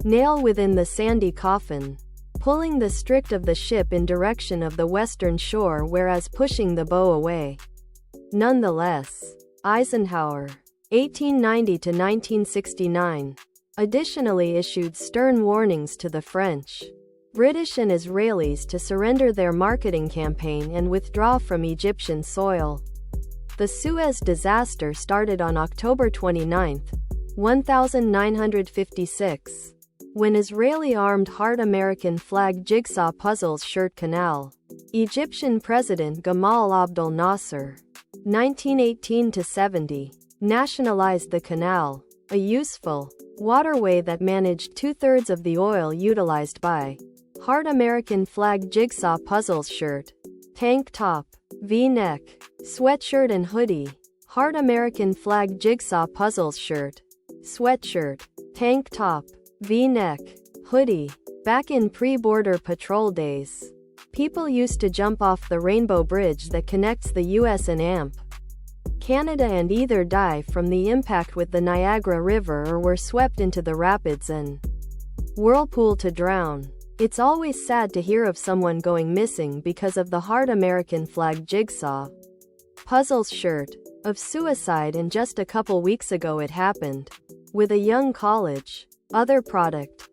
nail within the sandy coffin, pulling the strict of the ship in direction of the western shore whereas pushing the bow away. Nonetheless, Eisenhower, 1890 to 1969, additionally issued stern warnings to the French, British and Israelis to surrender their marketing campaign and withdraw from Egyptian soil. The Suez disaster started on October 29, 1956, when Israeli armed Heart American flag Jigsaw puzzles Shirt Canal. Egyptian President Gamal Abdel Nasser, 1918-70, nationalized the canal, a useful waterway that managed two-thirds of the oil utilized by Heart American flag Jigsaw puzzles shirt, tank top, V-neck, sweatshirt and hoodie. Heart American flag Jigsaw puzzles shirt, sweatshirt, tank top, V-neck, hoodie. Back in pre-border patrol days, people used to jump off the Rainbow Bridge that connects the US and Canada and either die from the impact with the Niagara River or were swept into the rapids and whirlpool to drown. It's always sad to hear of someone going missing because of the Heart American flag Jigsaw puzzles shirt of suicide, and just a couple weeks ago it happened with a young college. Other product